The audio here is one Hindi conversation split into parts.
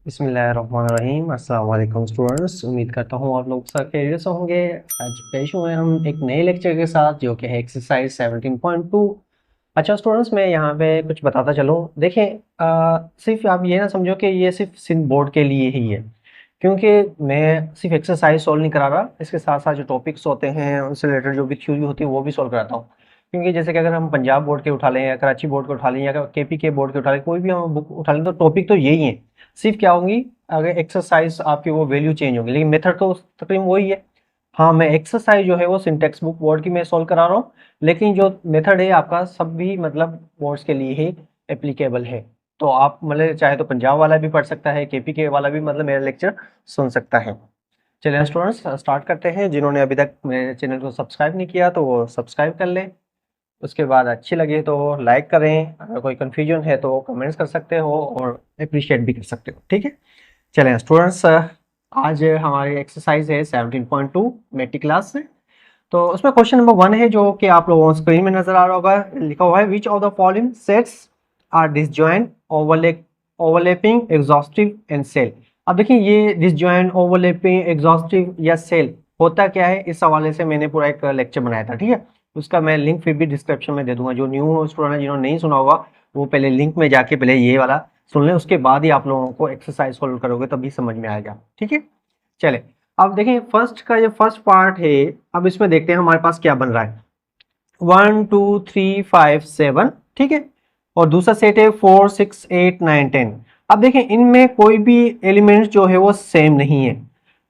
बिस्मिल्लाहिर्रहमानिर्रहीम। अस्सलाम वालेकुम स्टूडेंट्स, उम्मीद करता हूँ आप लोग सब खैरियत से होंगे। आज पेश हुए हम एक नए लेक्चर के साथ जो कि है एक्सरसाइज 17.2। अच्छा स्टूडेंट्स, मैं यहाँ पे कुछ बताता चलूँ। देखें, सिर्फ आप ये ना समझो कि ये सिर्फ सिंध बोर्ड के लिए ही है, क्योंकि मैं सिर्फ एक्सरसाइज सॉल्व नहीं करा रहा, इसके साथ साथ जो टॉपिक्स होते हैं उनसे रिलेटेड जो भी थ्योरी होती है वो भी सॉल्व कराता हूँ। क्योंकि जैसे कि अगर हम पंजाब बोर्ड के उठा लें या कराची बोर्ड के उठा लें या केपी के बोर्ड के उठा लें, कोई भी हम बुक उठा लें तो टॉपिक तो यही है। सिर्फ क्या होंगी, अगर एक्सरसाइज आपकी वो वैल्यू चेंज होगी, लेकिन मेथड तो तकरीबन वही है। हाँ, मैं एक्सरसाइज जो है वो सिंटेक्स बुक बोर्ड की मैं सॉल्व करा रहा हूँ, लेकिन जो मेथड है आपका सब भी मतलब बोर्ड्स के लिए ही एप्लीकेबल है। तो आप मतलब चाहे तो पंजाब वाला भी पढ़ सकता है, केपी के वाला भी मतलब मेरा लेक्चर सुन सकता है। चलिए स्टूडेंट्स, स्टार्ट करते हैं। जिन्होंने अभी तक मेरे चैनल को सब्सक्राइब नहीं किया तो वो सब्सक्राइब कर लें। उसके बाद अच्छी लगे तो लाइक करें, अगर कोई कन्फ्यूजन है तो कमेंट्स कर सकते हो और अप्रिशिएट भी कर सकते हो। ठीक है, चलें स्टूडेंट्स, आज हमारी एक्सरसाइज है 17.2 मेट्री क्लास से। तो उसमें क्वेश्चन नंबर 1 है जो कि आप लोगों को स्क्रीन में नजर आ रहा होगा, लिखा हुआ है which of the following sets are disjoint overlapping exhaustive and cell. अब देखिए, ये डिसजॉइंट ओवरलैपिंग एग्जॉस्टिव या सेल होता क्या है, इस हवाले से मैंने पूरा एक लेक्चर बनाया था। ठीक है, उसका मैं लिंक फिर भी डिस्क्रिप्शन में दे दूंगा। जो न्यू स्टूडेंट है जिन्होंने नहीं सुना होगा वो पहले लिंक में जाके पहले ये वाला सुन लें, उसके बाद ही आप लोगों को एक्सरसाइज सॉल्व करोगे तभी समझ में आएगा। ठीक है, चले अब देखें फर्स्ट का, जो फर्स्ट पार्ट है, अब इसमें देखते हैं हमारे पास क्या बन रहा है। 1 2 3 5 7, ठीक है, और दूसरा सेट है 4 6 8 9 10। अब देखें इनमें कोई भी एलिमेंट जो है वो सेम नहीं है।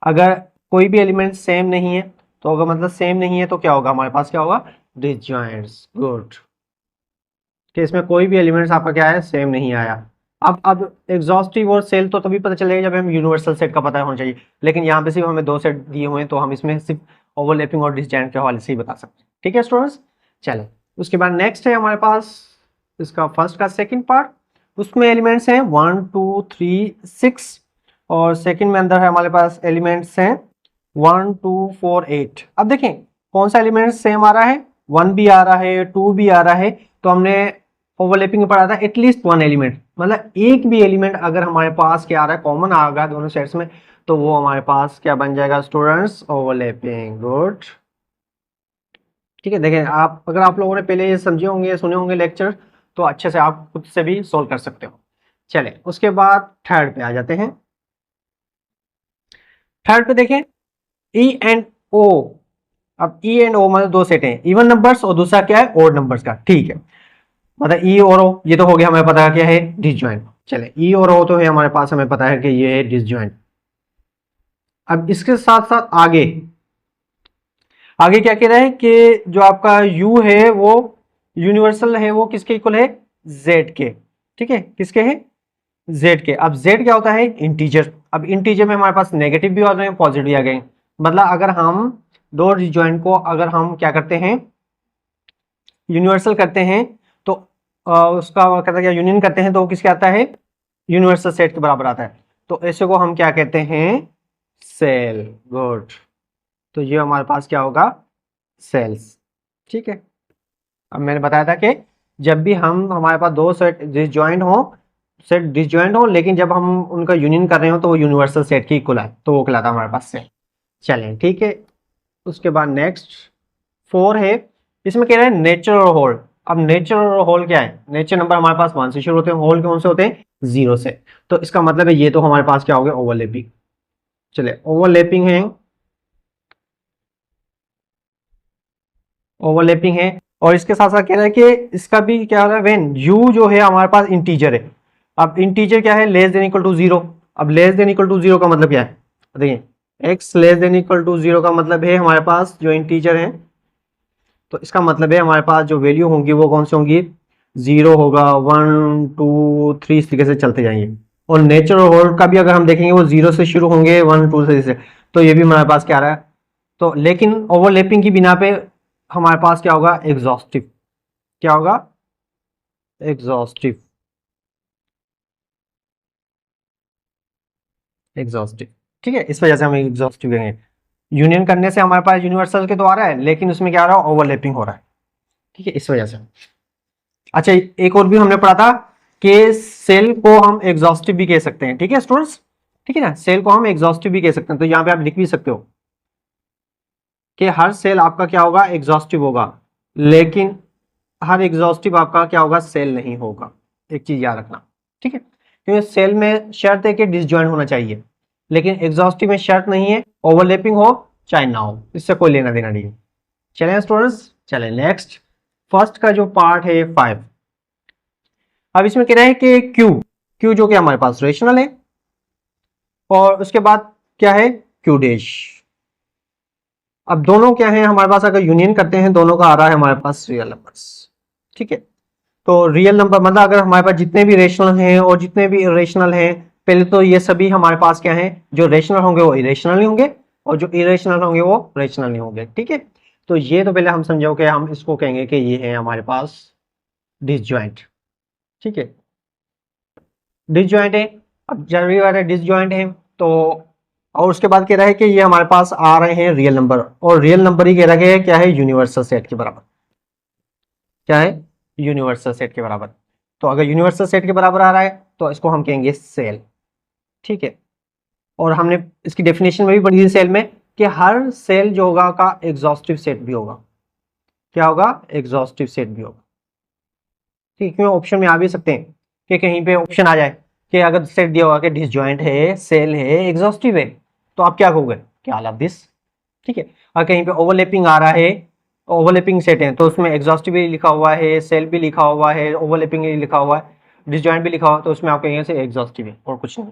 अगर कोई भी एलिमेंट सेम नहीं है तो अगर मतलब सेम नहीं है तो क्या होगा, हमारे पास क्या होगा, डिसजॉइंट्स। गुड, कि इसमें कोई भी एलिमेंट्स आपका क्या है, सेम नहीं आया। अब एग्जॉस्टिव और सेल तो तभी पता चलेगा जब हम यूनिवर्सल सेट का पता होना चाहिए, लेकिन यहाँ पे सिर्फ हमें 2 सेट दिए हुए हैं तो हम इसमें सिर्फ ओवरलैपिंग और डिसजॉइंट के हवाले से ही बता सकते हैं। ठीक है स्टूडेंट्स, चलो उसके बाद नेक्स्ट है हमारे पास इसका फर्स्ट का सेकंड पार्ट। उसमें एलिमेंट्स हैं 1 2 3 6, और सेकंड में अंदर है हमारे पास एलिमेंट्स हैं 1 2 4 8। अब देखें कौन सा एलिमेंट सेम आ रहा है, 1 भी आ रहा है, 2 भी आ रहा है। तो हमने ओवरलैपिंग में पढ़ा था एटलीस्ट 1 एलिमेंट, मतलब एक भी एलिमेंट अगर हमारे पास क्या आ रहा है, कॉमन आ गया दोनों सेट्स में, तो वो हमारे पास क्या बन जाएगा स्टूडेंट्स, ओवरलैपिंग। गुड, ठीक है। देखें आप, अगर आप लोगों ने पहले ये समझे होंगे, सुने होंगे लेक्चर, तो अच्छे से आप खुद से भी सोल्व कर सकते हो। चले उसके बाद थर्ड पे आ जाते हैं। थर्ड पे देखें ई एंड ओ। अब ई एंड ओ मतलब 2 सेट हैं, इवन नंबर्स, और दूसरा क्या है, ओड नंबर्स का। ठीक है, मतलब ई और ओ ये तो हो गया, हमें पता है क्या है, डिसजॉइंट। चले ई और ओ तो है हमारे पास, हमें पता है कि ये है डिसजॉइंट। अब इसके साथ साथ आगे आगे क्या कह रहा है कि जो आपका u है वो यूनिवर्सल है, वो किसके इक्वल है, z के। ठीक है, किसके है, z के। अब z क्या होता है, इंटीजर। अब इंटीजर में हमारे पास नेगेटिव भी आ गए, पॉजिटिव भी आ गए। मतलब अगर हम दो डिसजॉइंट को अगर हम क्या करते हैं, यूनिवर्सल करते हैं, तो उसका कहता है क्या, यूनियन करते हैं तो वो किसके आता है, यूनिवर्सल सेट के बराबर आता है। तो ऐसे को हम क्या कहते हैं, सेल। गुड, तो ये हमारे पास क्या होगा, सेल्स। ठीक है, अब मैंने बताया था कि जब भी हम, हमारे पास 2 सेट डिसजॉइंट हो, लेकिन जब हम उनका यूनियन कर रहे हो तो वो यूनिवर्सल सेट की इक्वल है, तो वो कहलाता है हमारे पास सेल। चलें ठीक है, उसके बाद नेक्स्ट 4 है। इसमें कह रहा है नेचर और होल। अब नेचर और होल क्या है, नेचर नंबर हमारे पास 1 से शुरू होते हैं, होल कौन से होते हैं, 0 से। तो इसका मतलब है ये तो हमारे पास क्या हो गया, ओवरलैपिंग। चले ओवरलैपिंग है, ओवरलैपिंग है। और इसके साथ साथ कह रहा है कि इसका भी क्या हो रहा है, व्हेन u जो है हमारे पास इंटीजर है। अब इंटीजर क्या है, लेस देन इक्वल टू 0। अब लेस देन इक्वल टू 0 का मतलब क्या है, देखिए x less than equal to 0 का मतलब है हमारे पास जो इंटीजर है, तो इसका मतलब है हमारे पास जो वैल्यू होंगी वो कौन सी होंगी, 0 होगा, 1 2 3 इस तरीके से चलते जाएंगे। और नेचर और होल्ड का भी अगर हम देखेंगे वो 0 से शुरू होंगे, 1 2 से। तो ये भी हमारे पास क्या आ रहा है, तो लेकिन ओवरलैपिंग की बिना पे हमारे पास क्या होगा, एग्जॉस्टिव। क्या होगा, एग्जॉस्टिव। एग्जॉस्टिव, ठीक है, इस वजह से हम एग्जॉस्टिव कहेंगे। यूनियन करने से हमारे पास यूनिवर्सल के तो आ रहा है, लेकिन उसमें क्या आ रहा है, ओवरलैपिंग हो रहा है। ठीक है, इस वजह से। अच्छा, एक और भी हमने पढ़ा था कि सेल को हम एग्जॉस्टिव भी कह सकते हैं, ठीक है स्टूडेंट्स, ठीक है ना, सेल को हम एग्जॉस्टिव भी कह सकते हैं। तो यहाँ पे आप लिख भी सकते हो कि हर सेल आपका क्या होगा, एग्जॉस्टिव होगा, लेकिन हर एग्जॉस्टिव आपका क्या होगा, सेल नहीं होगा। एक चीज याद रखना, ठीक है, क्योंकि सेल में शर्त है कि डिसजॉइंट होना चाहिए, लेकिन एग्जॉस्टिव में शर्त नहीं है, ओवरलैपिंग हो चाहे ना हो, इससे कोई लेना देना नहीं है। चलें स्टूडेंट्स, चलें नेक्स्ट, फर्स्ट का जो पार्ट है 5। अब इसमें कह रहा है कि क्यू जो कि हमारे पास रेशनल है, और उसके बाद क्या है, क्यू डैश। अब दोनों क्या है हमारे पास, अगर यूनियन करते हैं दोनों का आ रहा है हमारे पास रियल नंबर्स, ठीक है। तो रियल नंबर मतलब अगर हमारे पास जितने भी रेशनल हैं और जितने भी इरेशनल हैं, पहले तो ये सभी हमारे पास क्या है, जो रेशनल होंगे वो इरेशनल नहीं होंगे, और जो इरेशनल होंगे वो रेशनल नहीं होंगे, ठीक है। तो ये तो पहले हम समझो कि हम इसको कहेंगे कि ये है हमारे पास डिसजॉइंट, ठीक है, डिसजॉइंट है। अब जरूरी बात है डिसजॉइंट है तो, और उसके बाद कह रहा है कि ये हमारे पास आ रहे हैं रियल नंबर, और रियल नंबर ही कह रहा है क्या है, यूनिवर्सल सेट के बराबर, क्या है, यूनिवर्सल सेट के बराबर। तो अगर यूनिवर्सल सेट के बराबर आ रहा है तो इसको हम कहेंगे सेल, ठीक है। और हमने इसकी डेफिनेशन में भी पढ़ी थी सेल में, कि हर सेल जो होगा का एग्जॉस्टिव सेट भी होगा, क्या होगा, एग्जॉस्टिव सेट भी होगा, ठीक है। ऑप्शन में आ भी सकते हैं कि कहीं पे ऑप्शन आ जाए कि अगर सेट दिया होगा कि डिसजॉइंट है, सेल है, एग्जॉस्टिव है, तो आप क्या कहोगे, क्या ऑल ऑफ दिस, ठीक है। और कहीं पे ओवरलैपिंग आ रहा है, ओवरलैपिंग सेट है, तो उसमें एग्जॉस्टिव भी लिखा हुआ है, सेल भी लिखा हुआ है, ओवरलैपिंग भी लिखा हुआ है, डिसजॉइंट भी लिखा हुआ है, तो उसमें आप कहेंगे से एग्जॉस्टिव है और कुछ नहीं,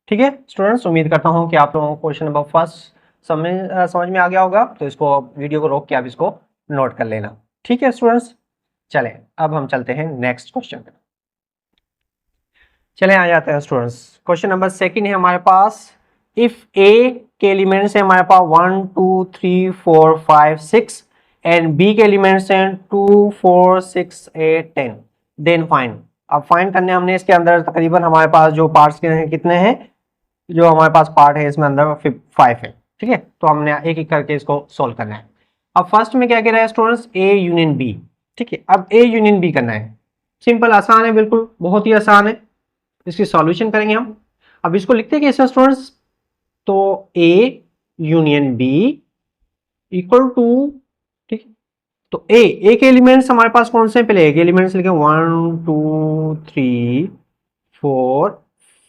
ठीक है स्टूडेंट्स। उम्मीद करता हूँ कि आप लोगों को क्वेश्चन नंबर फर्स्ट समझ में आ गया होगा, तो इसको वीडियो को रोक के आप इसको नोट कर लेना, ठीक है स्टूडेंट्स। चलें अब हम चलते हैं नेक्स्ट क्वेश्चन पे। चलें आ जाते हैं स्टूडेंट्स, क्वेश्चन नंबर सेकंड है हमारे पास, इफ ए के एलिमेंट्स है हमारे पास 1 2 3 4 5 6 एंड बी के एलिमेंट्स हैं 2 4 6 8 10, देन फाइंड। अब फाइंड करने हमने इसके अंदर तकरीबन हमारे पास जो पार्ट्स हैं कितने हैं, जो हमारे पास पार्ट है इसमें अंदर 5 है, ठीक है। तो हमने एक एक करके इसको सोल्व करना है। अब फर्स्ट में क्या कह रहा है स्टूडेंट्स, ए यूनियन बी, ठीक है। अब ए यूनियन बी करना है, सिंपल आसान है, बिल्कुल बहुत ही आसान है। इसकी सॉल्यूशन करेंगे हम। अब इसको लिखते हैं कैसे स्टूडेंट्स, तो a union b equal to, ठीक है, तो ए के एलिमेंट्स हमारे पास कौन से हैं, पहले ए के एलिमेंट्स लिखें 1 2 3 4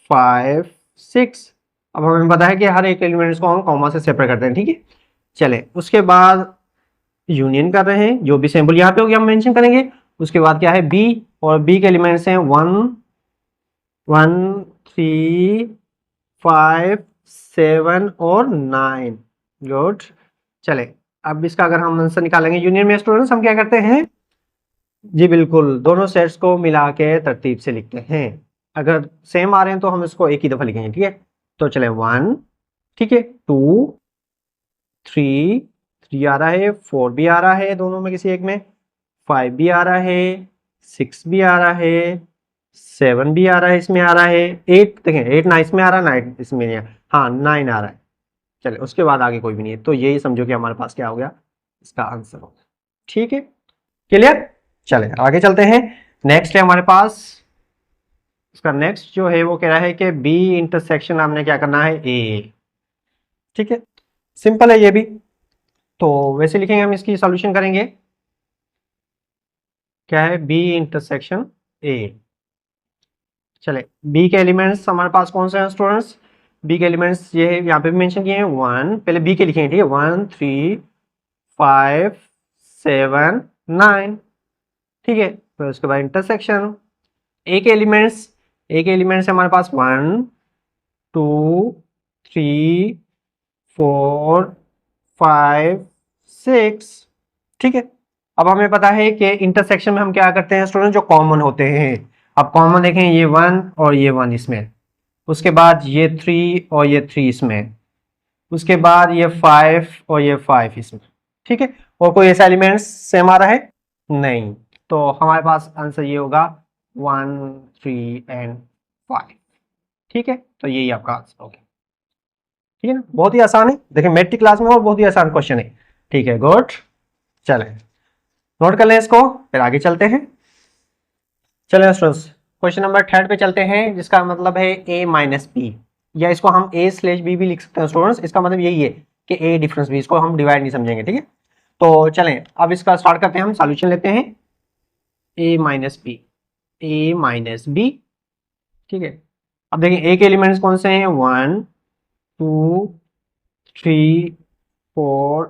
5 6। अब हमें पता है कि हर एक एलिमेंट्स को हम कॉमा से सेपरेट करते हैं, ठीक है। चले उसके बाद यूनियन कर रहे हैं, जो भी सिंबल यहाँ पे होगी हम मेंशन करेंगे। उसके बाद क्या है बी, और बी के एलिमेंट्स हैं 1 1 3 5 7 और 9, गुड। चले अब इसका अगर हम आंसर निकालेंगे यूनियन में स्टूडेंट्स, हम क्या करते हैं जी, बिल्कुल दोनों सेट्स को मिला के तरतीब से लिखते हैं। अगर सेम आ रहे हैं तो हम इसको एक ही दफा लिखेंगे, ठीक है। तो चले 1, ठीक है, 2 3 आ रहा है, 4 भी आ रहा है दोनों में किसी एक में, 5 भी आ रहा है, 6 भी आ रहा है, 7 भी आ रहा है, इसमें आ रहा है 8, देखें 8 ना इसमें आ रहा है ना इसमें नहीं, हाँ 9 आ रहा है। चले उसके बाद आगे कोई भी नहीं है, तो यही समझो कि हमारे पास क्या हो गया, इसका आंसर हो गया, ठीक है, क्लियर। चले आगे चलते हैं, नेक्स्ट है हमारे पास, इसका नेक्स्ट जो है वो कह रहा है कि बी इंटरसेक्शन हमने क्या करना है ए, ठीक है, सिंपल है ये भी। तो वैसे लिखेंगे हम, इसकी सॉल्यूशन करेंगे, क्या है बी इंटरसेक्शन ए। चले बी के एलिमेंट्स हमारे पास कौन से हैं स्टूडेंट्स, बी के एलिमेंट्स ये है, यहाँ पे भी मेंशन किए हैं 1, पहले बी के लिखेंगे, ठीक है, 1 3 5 7 9, ठीक है। फिर उसके बाद इंटरसेक्शन ए के एलिमेंट्स हमारे पास 1 2 3 4 5 6, ठीक है। अब हमें पता है कि इंटरसेक्शन में हम क्या करते हैं स्टूडेंट, जो कॉमन होते हैं। अब कॉमन देखें, ये 1 और ये 1 इसमें, उसके बाद ये 3 और ये 3 इसमें, उसके बाद ये 5 और ये 5 इसमें, ठीक है। और कोई ऐसा एलिमेंट्स सेम आ रहा है नहीं, तो हमारे पास आंसर ये होगा 1 3 एंड 5, ठीक है। तो यही आपका आंसर हो गया, ठीक है ना, बहुत ही आसान है, देखिए मैट्रिक क्लास में और बहुत ही आसान क्वेश्चन है, ठीक है, गुड। चले नोट कर लें इसको, फिर आगे चलते हैं। चलिए स्टूडेंट्स क्वेश्चन नंबर थर्ड पे चलते हैं, जिसका मतलब है a माइनस बी, या इसको हम a स्लेश बी भी लिख सकते हैं स्टूडेंट्स। इसका मतलब यही है कि a डिफरेंस बी, इसको हम डिवाइड नहीं समझेंगे, ठीक है। तो चलें अब इसका स्टार्ट करते हैं, हम सॉल्यूशन लेते हैं a minus b, a minus b, ठीक है। अब देखिए a के एलिमेंट्स कौन से हैं, 1 2 3 4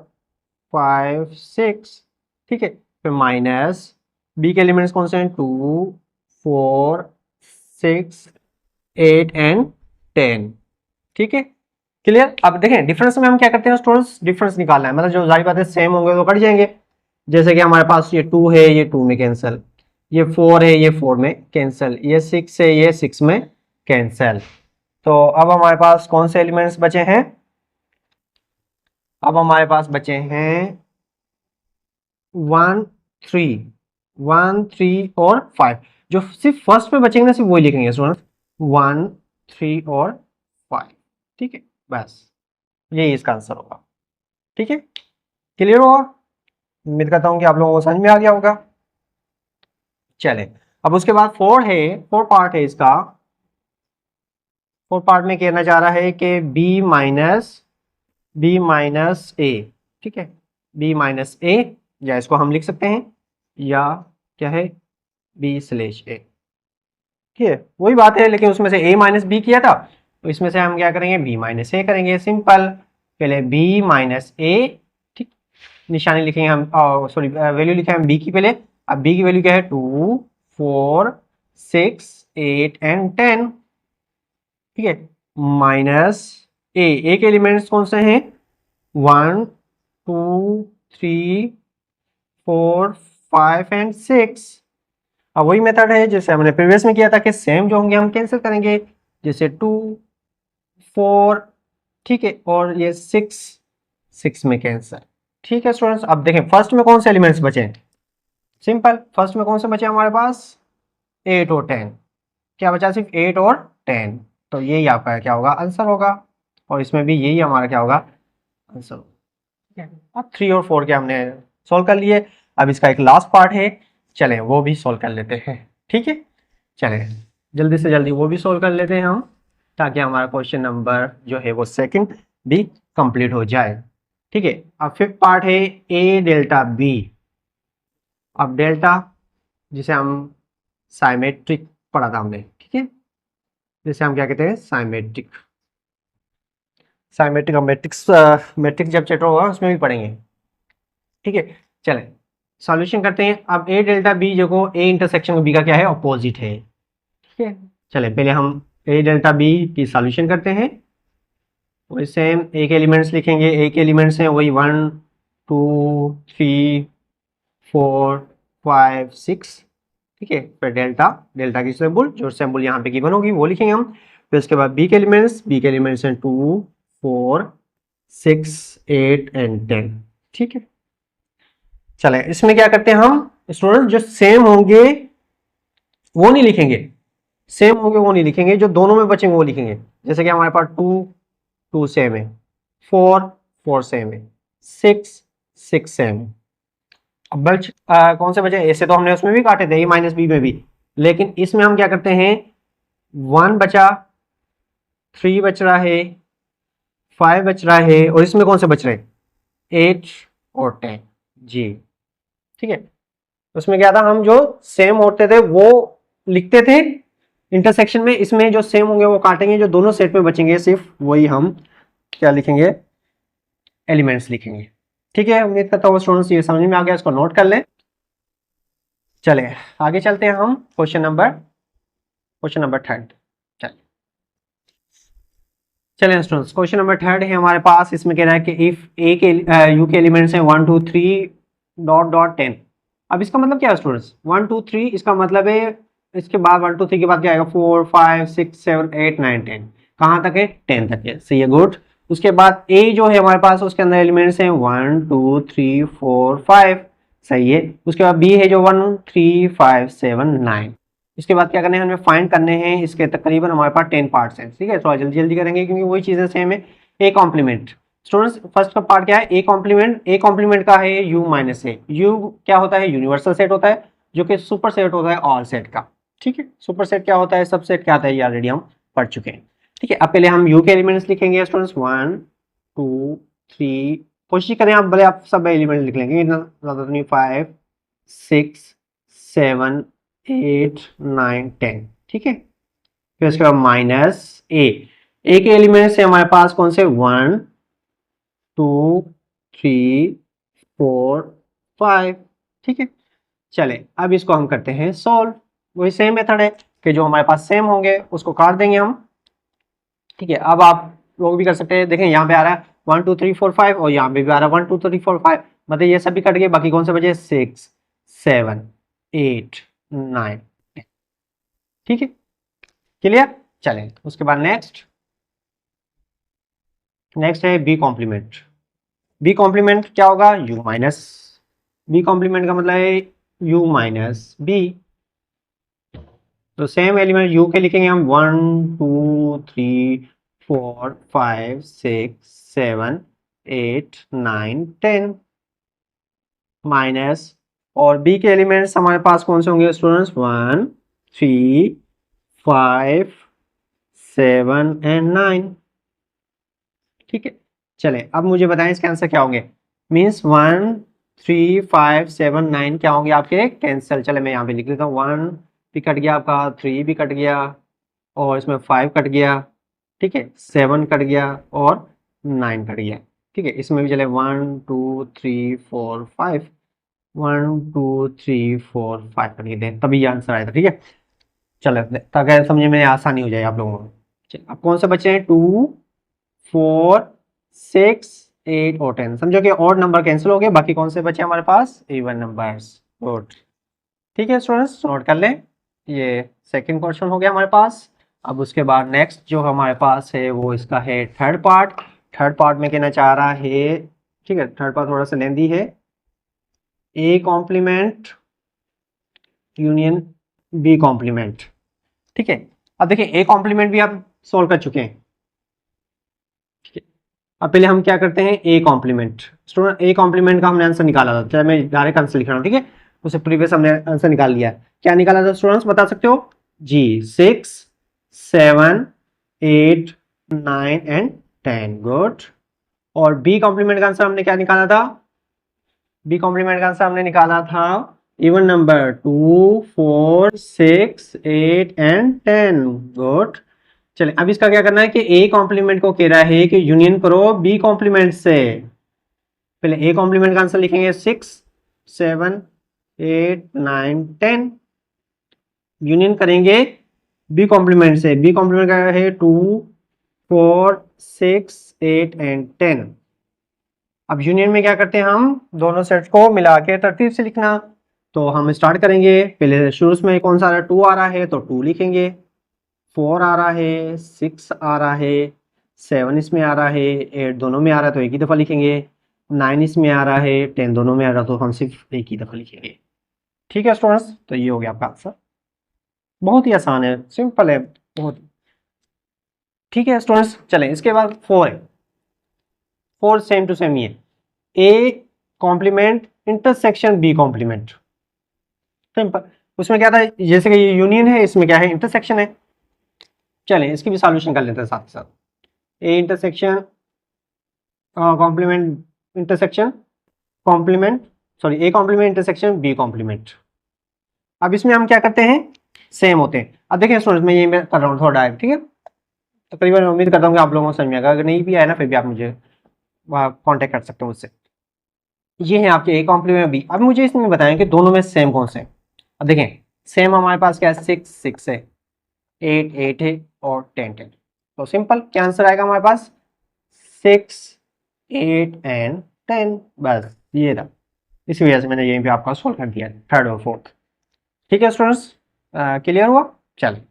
5 6, ठीक है। फिर माइनस बी के एलिमेंट्स कौन से हैं, 2 4 6 8 एंड 10, ठीक है। क्लियर। अब देखें डिफरेंस में हम क्या करते हैं स्टूडेंट्स, डिफरेंस निकालना है, मतलब जो जारी बात है सेम होंगे तो कट जाएंगे। जैसे कि हमारे पास ये 2 है, ये 2 में कैंसिल, ये 4 है, ये 4 में कैंसिल, ये 6 है, ये 6 में कैंसिल। तो अब हमारे पास कौन से एलिमेंट्स बचे हैं, अब हमारे पास बचे हैं 1 3 और 5। जो सिर्फ फर्स्ट में बचेंगे ना, सिर्फ वही लिखेंगे स्टूडेंट, 1 3 और 5, ठीक है। बस यही इसका आंसर होगा, ठीक है। क्लियर होगा, उम्मीद करता हूं कि आप लोगों को समझ में आ गया होगा। चले अब उसके बाद 4 है, 4 पार्ट है इसका। 4 पार्ट में कहना चाह रहा है कि b माइनस ए, ठीक है, b माइनस ए, या इसको हम लिख सकते हैं, या क्या है b स्लेश ए, ठीक है। वही बात है, लेकिन उसमें से a माइनस बी किया था, तो इसमें से हम क्या करेंगे, b माइनस ए करेंगे। सिंपल, पहले b माइनस ए, ठीक, निशानी लिखेंगे हम, सॉरी वैल्यू लिखे हम b की पहले। अब b की वैल्यू क्या है, 2 4 6 8 एंड 10, ठीक है। माइनस ए के एलिमेंट्स कौन से हैं, 1 2 3 4 5 एंड 6। अब वही मेथड है जैसे हमने प्रीवियस में किया था कि सेम जो होंगे हम कैंसिल करेंगे, जैसे 2 4, ठीक है, और ये 6 में कैंसिल, ठीक है स्टूडेंट्स। अब देखें फर्स्ट में कौन से एलिमेंट्स बचे हैं, सिंपल, फर्स्ट में कौन से बचे हमारे पास, 8 और 10। क्या बचा, सिर्फ 8 और 10, तो यही आपका क्या होगा, आंसर होगा। और इसमें भी यही हमारा क्या होगा, आंसर होगा, ठीक है। अब 3 और 4 के हमने सोल्व कर लिए। अब इसका एक लास्ट पार्ट है, चलें वो भी सोल्व कर लेते हैं, ठीक है। चलें जल्दी से जल्दी वो भी सोल्व कर लेते हैं हम, ताकि हमारा क्वेश्चन नंबर जो है वो सेकंड भी कंप्लीट हो जाए, ठीक है। अब फिफ्थ पार्ट है a डेल्टा b। अब डेल्टा जिसे हम साइमेट्रिक पढ़ा था हमने, ठीक है, जिसे हम क्या कहते हैं, साइमेट्रिक। साइमेट्रिक और मैट्रिक्स, मैट्रिक्स जब चैप्टर होगा उसमें भी पढ़ेंगे, ठीक है। चलें सॉल्यूशन करते हैं। अब a डेल्टा b जो a इंटरसेक्शन b का क्या है, अपोजिट है, ठीक है। चलें पहले हम a डेल्टा b की सॉल्यूशन करते हैं। वही सेम a के एलिमेंट्स लिखेंगे, a के एलिमेंट्स हैं वही 1 2 3 4 5 6, ठीक है। फिर डेल्टा की सिंबल, जो सिंबल यहाँ पे गिवन होगी वो लिखेंगे हम। फिर उसके बाद b के एलिमेंट्स हैं 2 4 6 8 एंड 10, ठीक है। चले इसमें क्या करते हैं हम स्टूडेंट, जो सेम होंगे वो नहीं लिखेंगे, सेम होंगे वो नहीं लिखेंगे, जो दोनों में बचेंगे वो लिखेंगे। जैसे कि हमारे पास 2 सेम है, 4 सेम है, 6 सेम है। अब बच कौन से बचे, ऐसे तो हमने उसमें भी काटे थे, माइनस बी में भी, लेकिन इसमें हम क्या करते हैं, 1 बचा, 3 बच रहा है, 5 बच रहा है, और इसमें कौन से बच रहे हैं, 8 और 10, जी, ठीक है। उसमें क्या था, हम जो सेम होते थे वो लिखते थे इंटरसेक्शन में, इसमें जो सेम होंगे वो काटेंगे, जो दोनों सेट में बचेंगे सिर्फ वही हम क्या लिखेंगे, एलिमेंट्स लिखेंगे, ठीक है। उम्मीद करता हूँ स्टूडेंट्स ये समझ में आ गया, इसको नोट कर लें। चले आगे चलते हैं हम क्वेश्चन नंबर थर्ड। चलें स्टूडेंट्स क्वेश्चन नंबर थर्ड है हमारे पास। इसमें कह रहा है कि इफ ए के यू के एलिमेंट्स हैं 1 2 3 डॉट डॉट 10। अब इसका मतलब क्या है स्टूडेंट्स, 1 2 3, इसका मतलब है इसके बाद 1 2 3 के बाद क्या आएगा, 4 5 6 7 8 9 10, कहाँ तक है, 10 तक है, सही है, गुड। उसके बाद ए जो है हमारे पास, उसके अंदर एलिमेंट्स हैं 1 2 3 4 5, सही है। उसके बाद बी है जो 1 3 5 7 9। इसके बाद क्या करने हैं, हमें फाइंड करने हैं इसके तकरीबन हमारे पास 10 पार्ट्स हैं, ठीक है। थोड़ा जल्दी जल्दी करेंगे क्योंकि वही चीजें सेम है। ए कॉम्प्लीमेंट स्टूडेंट्स, फर्स्ट का पार्ट क्या है, ए कॉम्प्लीमेंट का है यू माइनस ए। यू क्या होता है, यूनिवर्सल सेट होता है, जो कि सुपर सेट होता है ऑल सेट का, ठीक है, सुपरसेट क्या होता है, सबसेट क्या होता है, ये ऑलरेडी हम पढ़ चुके हैं। ठीक है, अब पहले हम यू के एलिमेंट्स लिखेंगे स्टूडेंट्स, 1 2 3, कोशिश करें आप भले आप सब एलिमेंट लिख लेंगे, इतना ज़्यादा तो नहीं, 5 6 7 8 9 10। ठीक है, फिर उसके बाद माइनस ए के एलिमेंट से हमारे पास कौन से, 1 2 3 4 5। ठीक है, चले अब इसको हम करते हैं सॉल्व। वही सेम मेथड है कि जो हमारे पास सेम होंगे उसको काट देंगे हम। ठीक है, अब आप लोग भी कर सकते हैं, देखें यहाँ पे आ रहा है 1 2 3 4 5 और यहाँ पे भी आ रहा है 1 2 3 4 5, मतलब ये सब भी कट गए, बाकी कौन से बचे, 6 7 8 9। ठीक है, क्लियर। चलें उसके बाद नेक्स्ट है बी कॉम्प्लीमेंट। बी कॉम्प्लीमेंट क्या होगा, यू माइनस, बी कॉम्प्लीमेंट का मतलब है यू माइनस बी। तो सेम एलिमेंट यू के लिखेंगे हम 1 2 3 4 5 6 7 8 9 10 माइनस, और बी के एलिमेंट्स हमारे पास कौन से होंगे स्टूडेंट्स, 1 3 5 7 एंड 9। ठीक है, चलें अब मुझे बताएं इसके आंसर क्या होंगे, मीन्स 1 3 5 7 9 क्या होंगे आपके, कैंसिल। चले मैं यहाँ पे लिख लेता हूँ, 1 भी कट गया आपका, 3 भी कट गया, और इसमें 5 कट गया। ठीक है, 7 कट गया और 9 कट गया। ठीक है, इसमें भी चले 1 2 3 4 5, 1 2 3 4 5 कट गए, तभी ये आंसर आया था। ठीक है, चलो ताकि समझने में आसानी हो जाए आप लोगों को। अब कौन से बचे हैं, 2 4 6 8 और 10। समझो कि ऑड नंबर कैंसिल हो गए, बाकी कौन से बचे हमारे पास, इवन नंबर्स। गुड, ठीक है स्टूडेंट्स, नोट कर लें, ये सेकंड क्वेश्चन हो गया हमारे पास। अब उसके बाद नेक्स्ट जो हमारे पास है वो इसका है थर्ड पार्ट। थर्ड पार्ट में कहना चाह रहा है, ठीक है, थर्ड पार्ट थोड़ा सा लेंदी है, a complement union b complement. ठीक है, अब देखिए ए कॉम्प्लीमेंट भी आप सोल्व कर चुके हैं। ठीक है, अब पहले हम क्या करते हैं, a complement. Student a complement का हमने आंसर निकाला था, चलो मैं डायरेक्ट आंसर लिख रहा हूँ। ठीक है, उससे प्रीवियस हमने आंसर निकाल लिया, क्या निकाला था स्टूडेंट्स बता सकते हो जी, 6 7 8 9 एंड 10। गुड, और बी कॉम्प्लीमेंट का आंसर हमने क्या निकाला था, बी कॉम्प्लीमेंट का आंसर हमने निकाला था इवन नंबर 2 4 6 8 एंड 10। गुड, चलिए अब इसका क्या करना है कि ए कॉम्प्लीमेंट को कह रहा है कि यूनियन करो बी कॉम्प्लीमेंट से। पहले ए कॉम्प्लीमेंट का आंसर लिखेंगे 6 7 8 9 10, यूनियन करेंगे बी कॉम्प्लीमेंट से। बी कॉम्प्लीमेंट का है 2 4 6 8 एंड 10। अब यूनियन में क्या करते हैं, हम दोनों सेट्स को मिला के तरतीब से लिखना। तो हम स्टार्ट करेंगे, पहले शुरू में कौन सा आ रहा है, 2 आ रहा है तो 2 लिखेंगे, 4 आ रहा है, 6 आ रहा है, 7 इसमें आ रहा है, 8 दोनों में आ रहा है तो एक ही दफ़ा लिखेंगे, 9 इसमें आ रहा है, 10 दोनों में आ रहा है तो हम सिर्फ एक ही दफ़ा लिखेंगे। ठीक है स्टूडेंट्स, तो ये हो गया आपका आंसर, बहुत ही आसान है, सिंपल है बहुत। ठीक है स्टूडेंट्स, चलें इसके बाद 4 है, 4 सेम टू सेम, ये a complement intersection b complement, simple. उसमें क्या था, जैसे कि ये यूनियन है, इसमें क्या है, इंटरसेक्शन है। चलें इसकी भी सॉल्यूशन कर लेते हैं साथ साथ, a intersection complement intersection complement, sorry a complement intersection b complement. अब इसमें हम क्या करते हैं, सेम होते हैं। अब देखिए स्टूडेंट्स, मैं ये मैं कर रहा हूँ थोड़ा डायरेक्ट, ठीक है, तकरीबन उम्मीद करता हूँ कि आप लोगों को समझ में आएगा, अगर नहीं भी आया ना फिर भी आप मुझे कांटेक्ट कर सकते हो उससे। ये है आपके ए कॉम्प्लीमेंट बी। अब मुझे इसमें बताएं कि दोनों में सेम कौन से हैं। अब देखें सेम हमारे पास क्या है, 6 6 है, 8 8 है और 10 10। तो सिंपल क्या आंसर आएगा हमारे पास, 6 8 एंड 10, बस ये था। इसी वजह से मैंने यहीं पे आपका सॉल्व कर दिया, थर्ड और फोर्थ। ठीक है स्टूडेंट्स, क्लियर हुआ। चलिए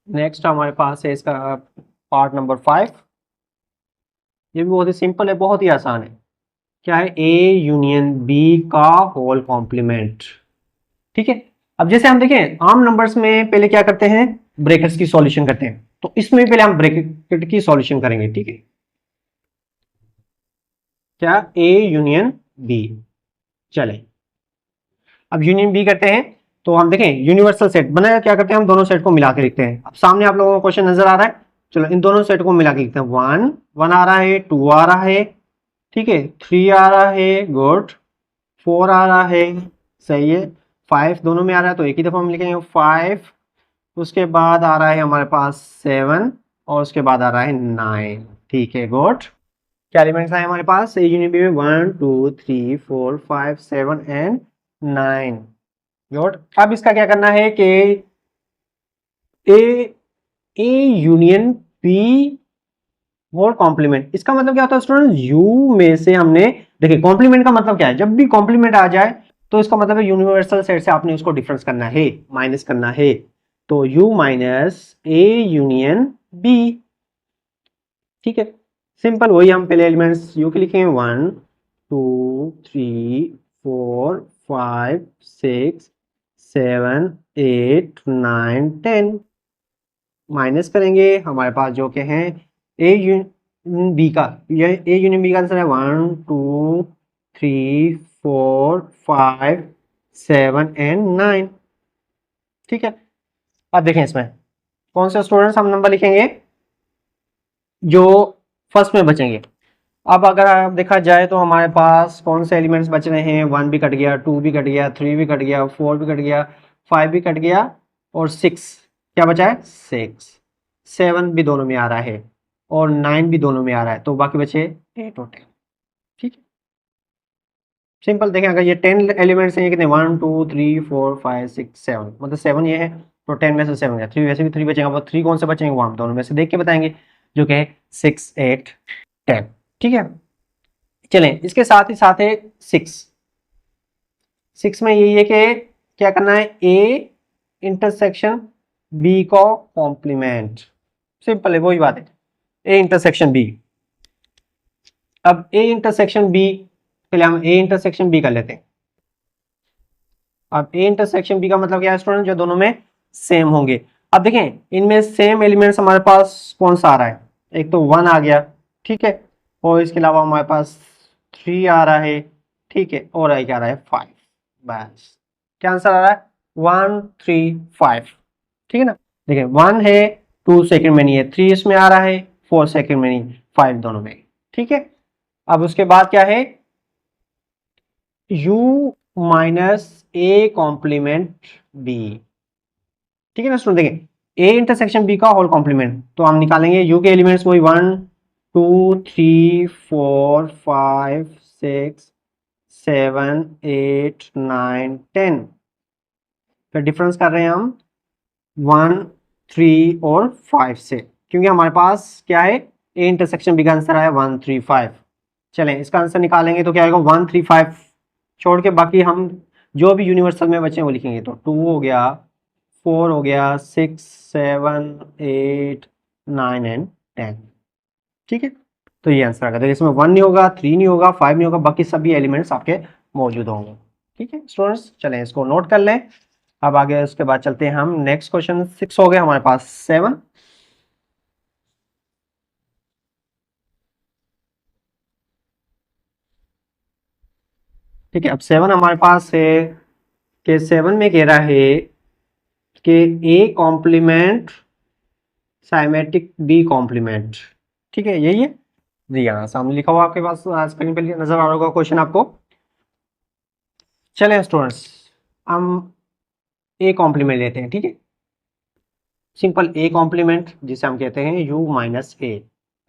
नेक्स्ट हमारे पास है इसका पार्ट नंबर 5। ये भी बहुत ही सिंपल है, बहुत ही आसान है। क्या है, ए यूनियन बी का होल कॉम्प्लीमेंट। ठीक है, अब जैसे हम देखें आम नंबर्स में पहले क्या करते हैं, ब्रैकेट्स की सॉल्यूशन करते हैं, तो इसमें पहले हम ब्रैकेट की सॉल्यूशन करेंगे। ठीक है, क्या, ए यूनियन बी। चले अब यूनियन बी करते हैं तो हम देखें यूनिवर्सल सेट बनाया, क्या करते हैं हम दोनों सेट को मिला के लिखते हैं। अब सामने आप लोगों को क्वेश्चन नजर आ रहा है, चलो इन दोनों सेट को मिला के लिखते हैं। 1 1 आ रहा है, 2 आ रहा है, ठीक है, 3 आ रहा है, गुड, 4 आ रहा है, सही है, 5 दोनों में आ रहा है तो एक ही दफा हम लिखेंगे 5, उसके बाद आ रहा है हमारे पास 7 और उसके बाद आ रहा है 9, ठीक है, गुड। क्या एलिमेंट्स आए हमारे पास ए यूनियन बी में? 1 2 3 4 5 7 एंड 9, गुड। अब इसका क्या करना है कि ए यूनियन बी और कॉम्प्लीमेंट, इसका मतलब क्या होता है स्टूडेंट? यू में से हमने, देखिए कॉम्प्लीमेंट का मतलब क्या है, जब भी कॉम्प्लीमेंट आ जाए तो इसका मतलब है यूनिवर्सल सेट से आपने उसको डिफरेंस करना है, माइनस करना है। तो u minus a union b, ठीक है, सिंपल। वही हम पहले एलिमेंट्स यू के लिखेंगे 1 2 3 4 5 6 7 8 9 10, माइनस करेंगे हमारे पास जो के हैं ए यूनियन बी का, ये ए यूनियन बी का आंसर है 1 2 3 4 5 7 एंड 9, ठीक है। अब देखें इसमें कौन से स्टूडेंट्स हम नंबर लिखेंगे जो फर्स्ट में बचेंगे। अब अगर आप देखा जाए तो हमारे पास कौन से एलिमेंट्स बच रहे हैं? 1 भी कट गया, 2 भी कट गया, 3 भी कट गया, 4 भी कट गया, 5 भी कट गया और 6, क्या बचा है? 6, 7 भी दोनों में आ रहा है और 9 भी दोनों में आ रहा है, तो बाकी बचे 8 और 10, ठीक है, सिंपल। देखें अगर ये 10 एलिमेंट्स हैं, ये कितने? 1 2 3 4 5 6 7, मतलब 7 ये है तो 10 में से 7 गया, 3 वैसे भी 3 बचेंगे, वो 3 कौन से बचेंगे वो हम दोनों में से देख के बताएंगे, जो कि 6 8 10, ठीक है। चलें इसके साथ ही साथ है 6 में यही है कि क्या करना है? ए इंटरसेक्शन बी को कॉम्प्लीमेंट, सिंपल है, वही बात है, ए इंटरसेक्शन बी। अब ए इंटरसेक्शन बी, पहले हम ए इंटरसेक्शन बी कर लेते हैं। अब ए इंटरसेक्शन बी का मतलब क्या है स्टूडेंट? जो दोनों में सेम होंगे। अब देखें इनमें सेम एलिमेंट्स हमारे पास कौन सा आ रहा है? एक तो 1 आ गया, ठीक है, और इसके अलावा हमारे पास 3 आ रहा है, ठीक है, और क्या आ रहा है? 5, बस क्या आंसर आ रहा है? 1 3 5, ठीक है ना। देखिए 1 है, 2 सेकंड में नहीं है, 3 इसमें आ रहा है, 4 सेकंड में नहीं, 5 दोनों में, ठीक है। अब उसके बाद क्या है? u minus a complement b, ठीक है ना स्टूडेंट। देखिए ए इंटरसेक्शन बी का होल कॉम्प्लीमेंट, तो हम निकालेंगे u के एलिमेंट्स वही 1 2 3 4 5 6 7 8 9 10, फिर डिफरेंस कर रहे हैं हम 1 3 और 5 से, क्योंकि हमारे पास क्या है? ए इंटरसेक्शन बी का आंसर आया 1 3 5। चलें इसका आंसर निकालेंगे तो क्या आएगा? 1 3 5 छोड़ के बाकी हम जो भी यूनिवर्सल में बचे वो लिखेंगे, तो 2 हो गया, 4 हो गया, 6 7 8 9 एंड 10, ठीक है। तो ये आंसर आएगा। तो इसमें 1 नहीं होगा, 3 नहीं होगा, 5 नहीं होगा, बाकी सभी एलिमेंट्स आपके मौजूद होंगे, ठीक है स्टूडेंट्स। चलें इसको नोट कर लें। अब आगे उसके बाद चलते हैं हम नेक्स्ट क्वेश्चन। 6 हो गया हमारे पास, 7, ठीक है। अब 7 हमारे पास है कि 7 में कह रहा है कि a complement symmetric b complement, ठीक है, यही है जी। हाँ सामने लिखा हुआ आपके पास स्क्रीन पे नजर आ रहा होगा क्वेश्चन आपको। चलें स्टूडेंट्स हम ए कॉम्प्लीमेंट लेते हैं, ठीक है, सिंपल ए कॉम्प्लीमेंट जिसे हम कहते हैं u माइनस ए।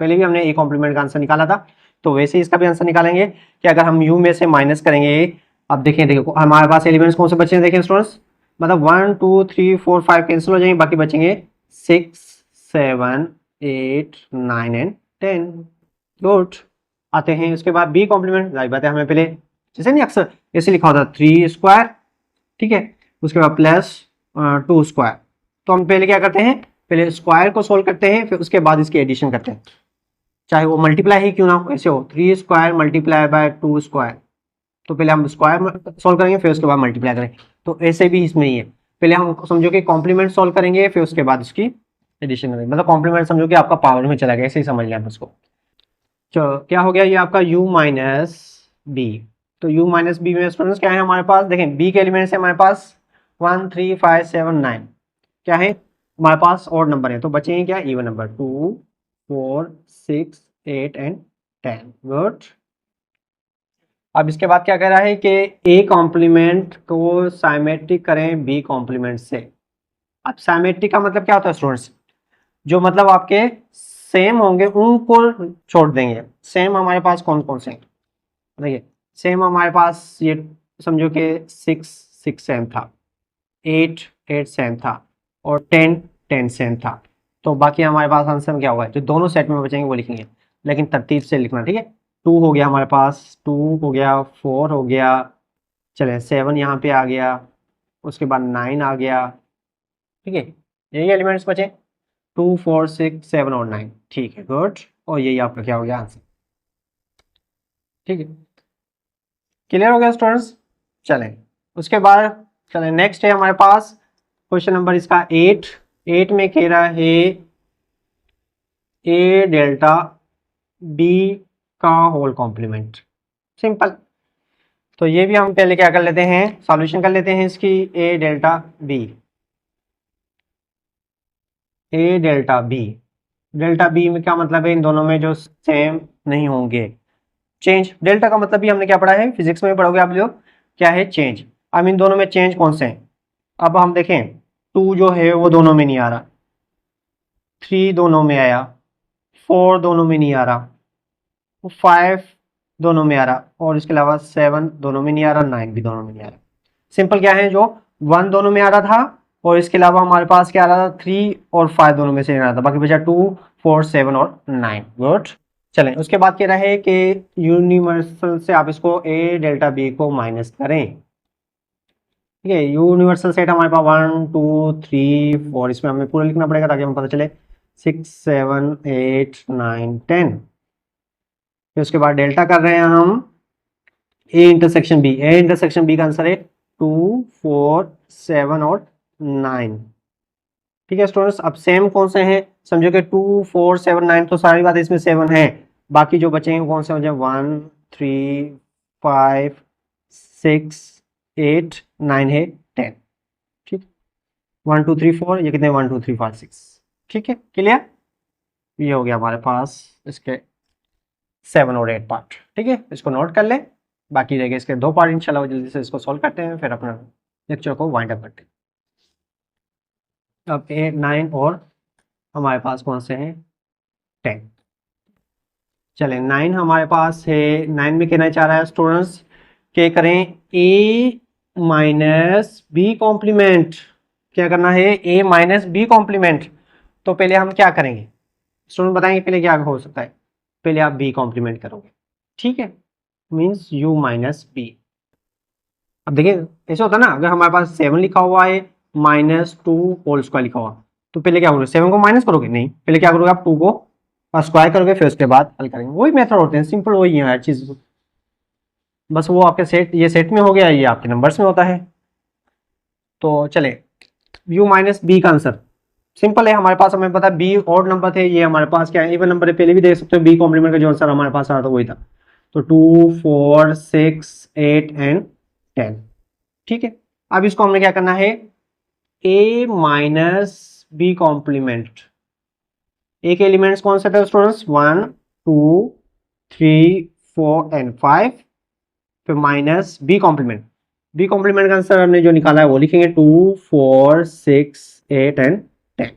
पहले भी हमने ए कॉम्प्लीमेंट का आंसर निकाला था, तो वैसे ही इसका भी आंसर निकालेंगे कि अगर हम u में से माइनस करेंगे। अब देखें, देखो हमारे पास एलिमेंट्स कौन से बचे हैं, देखें स्टूडेंट्स, मतलब 1 2 3 4 5 कैंसिल हो जाएंगे, बाकी बचेंगे 6 7 8 9 एंड 10, गुड। आते हैं उसके बाद बी कॉम्प्लीमेंट, जाहिर बात है हमें पहले जैसे नहीं अक्सर ऐसे लिखा होता 3 स्क्वायर, ठीक है, उसके बाद प्लस 2 स्क्वायर। तो हम पहले क्या करते हैं? पहले स्क्वायर को सोल्व करते हैं, फिर उसके बाद इसकी एडिशन करते हैं, चाहे वो मल्टीप्लाई ही क्यों ना हो, ऐसे हो 3 स्क्वायर मल्टीप्लाई बाय 2 स्क्वायर। तो पहले हम स्क्वायर सोल्व करेंगे, फिर उसके बाद मल्टीप्लाई करेंगे। तो ऐसे भी इसमें ही है, पहले हम समझो कि कॉम्प्लीमेंट सोल्व करेंगे, फिर उसके बाद इसकी एडिशन करेंगे, मतलब कॉम्प्लीमेंट समझो कि आपका पावर में चला गया, ऐसे ही समझ लें आप उसको। चलो क्या हो गया? ये आपका u माइनस बी, तो u माइनस बी में स्टूडेंट्स क्या है हमारे पास, देखें बी के एलिमेंट्स है हमारे पास 1 3 5 7 9, क्या है हमारे पास ऑड नंबर है, तो बचेंगे क्या इवन नंबर 2 4 6 8 एंड 10। गुड। अब इसके बाद क्या कह रहा है कि ए कॉम्प्लीमेंट को साइमेट्रिक करें बी कॉम्प्लीमेंट से। अब साइमेट्रिक का मतलब क्या होता है स्टूडेंट्स, जो मतलब आपके सेम होंगे उनको छोड़ देंगे। सेम हमारे पास कौन कौन से हैं, देखिए सेम हमारे पास ये समझो कि 6 6 सेम था, 8 8 सेम था और 10 10 सेम था। तो बाकी हमारे पास आंसर में क्या होगा, जो दोनों सेट में बचेंगे वो लिखेंगे, लेकिन तरतीब से लिखना, ठीक है। 2 हो गया हमारे पास, 2 हो गया, 4 हो गया, चले 7 यहाँ पे आ गया, उसके बाद 9 आ गया, ठीक है। यही एलिमेंट्स बचे 2 4 6 7 और 9, ठीक है गुड। और यही आपका क्या हो गया आंसर, ठीक है। क्लियर हो गया स्टूडेंट्स। चलें उसके बाद चलें नेक्स्ट है हमारे पास क्वेश्चन नंबर इसका 8। 8 में कह रहा है ए डेल्टा बी का होल कॉम्प्लीमेंट। सिंपल, तो ये भी हम पहले क्या कर लेते हैं, सॉल्यूशन कर लेते हैं इसकी। ए डेल्टा बी, ए डेल्टा बी, डेल्टा बी में क्या मतलब है, इन दोनों में जो सेम नहीं होंगे, चेंज। डेल्टा का मतलब भी हमने क्या पढ़ा है, फिजिक्स में पढ़ोगे आप लोग, क्या है चेंज। अब इन दोनों में चेंज कौन से हैं, अब हम देखें 2 जो है वो दोनों में नहीं आ रहा, 3 दोनों में आया, 4 दोनों में नहीं आ रहा, 5 दोनों में आ रहा, और इसके अलावा 7 दोनों में नहीं आ रहा, 9 भी दोनों में नहीं आ रहा। सिंपल क्या है, जो 1 दोनों में आ रहा था और इसके अलावा हमारे पास क्या आ रहा था 3 और 5 दोनों में से नहीं आ रहा था, बाकी बचा 2 4 7 और 9। गुड। चलें उसके बाद कह रहा है कि यूनिवर्सल से आप इसको ए डेल्टा बी को माइनस करें, ठीक है। यूनिवर्सल सेट हमारे पास 1 2 3 4, इसमें हमें पूरा लिखना पड़ेगा ताकि हमें पता चले 6 7 8 9 10। फिर उसके बाद डेल्टा कर रहे हैं हम a intersection b, a intersection b का आंसर है 2 4 7 और 9, ठीक है स्टूडेंट्स। अब सेम कौन से हैं, समझो कि 2 4 7 9, तो सारी बात इसमें 7 है, बाकी जो बचेंगे कौन से हो जाए 1 3 5 6 8 9 है 10, ठीक। 1 2 3 4, ये कितने 1 2 3 5 6, ठीक है क्लियर। ये हो गया हमारे पास इसके 7 और 8 पार्ट, ठीक है। इसको नोट कर ले, बाकी रहेगा इसके 2 पार्ट, इंशाल्लाह जल्दी से इसको सॉल्व करते हैं, फिर अपना लेक्चर को वाइंड अप करते हैं। अब 8 9 और हमारे पास कौन से हैं 10। चलें 9 हमारे पास है, 9 में कहना चाह रहा है स्टूडेंट्स के करें ए माइनस बी कॉम्प्लीमेंट। क्या करना है, ए माइनस बी कॉम्प्लीमेंट। तो पहले हम क्या करेंगे स्टूडेंट बताएंगे, पहले क्या हो सकता है, पहले आप बी कॉम्प्लीमेंट करोगे, ठीक है, मीन्स यू माइनस बी। अब देखिए ऐसा होता है ना, अगर हमारे पास 7 लिखा हुआ है -2 होल स्क्वायर लिखा हुआ, तो पहले क्या करोगे 7 को माइनस करोगे, नहीं पहले क्या करोगे आप 2 को स्क्वायर करोगे, फिर उसके बाद हल करेंगे। वही मेथड होते हैं, सिंपल वही है हर चीज, बस वो आपके सेट, ये सेट में हो गया, ये आपके नंबर्स में होता है। तो चले यू माइनस बी का आंसर सिंपल है, हमारे पास हमें पता है बी ऑड नंबर थे, ये हमारे पास क्या है इवन नंबर है, पहले भी देख सकते हो बी कॉम्प्लीमेंट का जो आंसर हमारे पास आ रहा था वही था। तो 2 4 6 8 एंड 10, ठीक है। अब इसको हमने क्या करना है, ए माइनस बी कॉम्प्लीमेंट। ए के एलिमेंट्स कौन से थे स्टूडेंट्स 1 2 3 4 एंड 5, फिर minus b complement. B complement का आंसर हमने जो निकाला है वो लिखेंगे 2 4 6 8 एंड 10।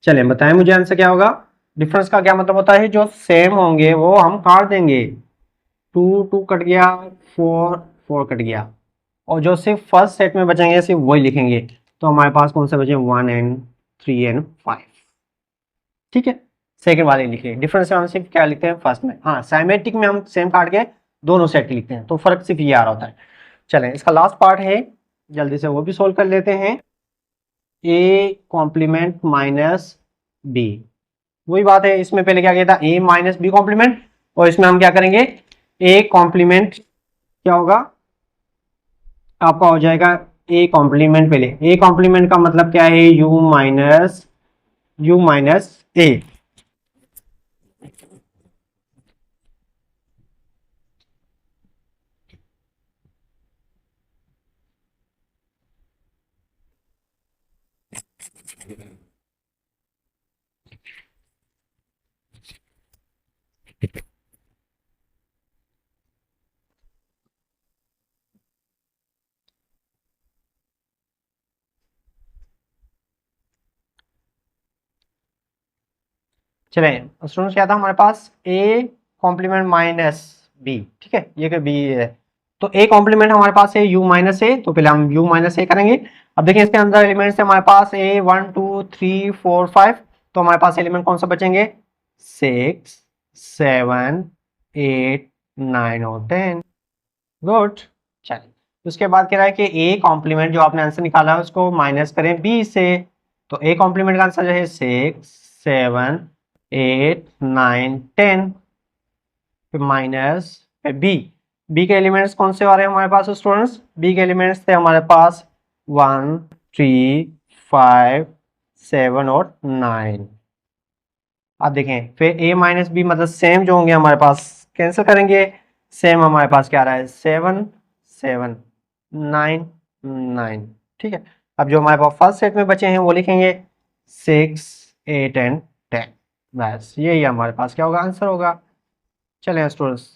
चलिए बताएं मुझे आंसर क्या होगा। डिफरेंस का क्या मतलब होता है, जो सेम होंगे वो हम काट देंगे, 2 2 कट गया, 4 4 कट गया, और जो सिर्फ फर्स्ट सेट में बचेंगे सिर्फ वही लिखेंगे। तो हमारे पास कौन से बचे 1 एंड 3 एंड 5, ठीक है। सेकंड वाले लिखे, डिफरेंस में हम सिर्फ क्या लिखते हैं फर्स्ट में, हाँ साइमेट्रिक में हम सेम काट के दोनों सेट लिखते हैं, तो फर्क सिर्फ ये आ रहा होता है। चलें इसका लास्ट पार्ट है, जल्दी से वो भी सोल्व कर लेते हैं। ए कॉम्प्लीमेंट माइनस बी, वही बात है, इसमें पहले क्या किया था ए माइनस बी कॉम्प्लीमेंट, और इसमें हम क्या करेंगे ए कॉम्प्लीमेंट क्या होगा आपका हो जाएगा ए कॉम्प्लीमेंट। पहले ए कॉम्प्लीमेंट का मतलब क्या है, यू माइनस ए, चले स्टूडेंट्स, क्या था हमारे पास ए कॉम्प्लीमेंट माइनस बी, ठीक है, ये कि बी है, तो ए कॉम्प्लीमेंट हमारे पास है यू माइनस ए, तो पहले हम यू माइनस ए करेंगे। अब देखिए इसके अंदर एलिमेंट्स है हमारे पास ए 1 2 3 4 5, तो हमारे पास एलिमेंट कौन सा बचेंगे 6 7 8 9 और 10। गुड। चलिए उसके बाद कह रहा है कि ए कॉम्प्लीमेंट जो आपने आंसर निकाला है उसको माइनस करें बी से, तो ए कॉम्प्लीमेंट का आंसर जो है 6 7 8 9 10, फिर माइनस बी। बी के एलिमेंट्स कौन से आ रहे हैं हमारे पास स्टूडेंट्स, बी के एलिमेंट्स थे हमारे पास 1 3 5 7 और 9। अब देखें फिर ए माइनस बी मतलब सेम जो होंगे हमारे पास कैंसिल करेंगे, सेम हमारे पास क्या आ रहा है 7 7 9 9, ठीक है। अब जो हमारे पास फर्स्ट सेट में बचे हैं वो लिखेंगे 6 8 एंड 10, बस यही हमारे पास क्या होगा आंसर होगा। चलें स्टूडेंट्स,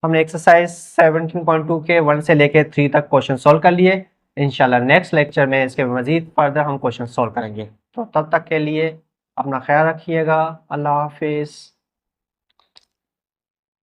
हमने एक्सरसाइज 17.2 के 1 से लेके 3 तक क्वेश्चन सॉल्व कर लिए। इंशाल्लाह नेक्स्ट लेक्चर में इसके मजीद फर्दर हम क्वेश्चन सॉल्व करेंगे। तो तब तक के लिए अपना ख्याल रखिएगा। अल्लाह हाफिज़।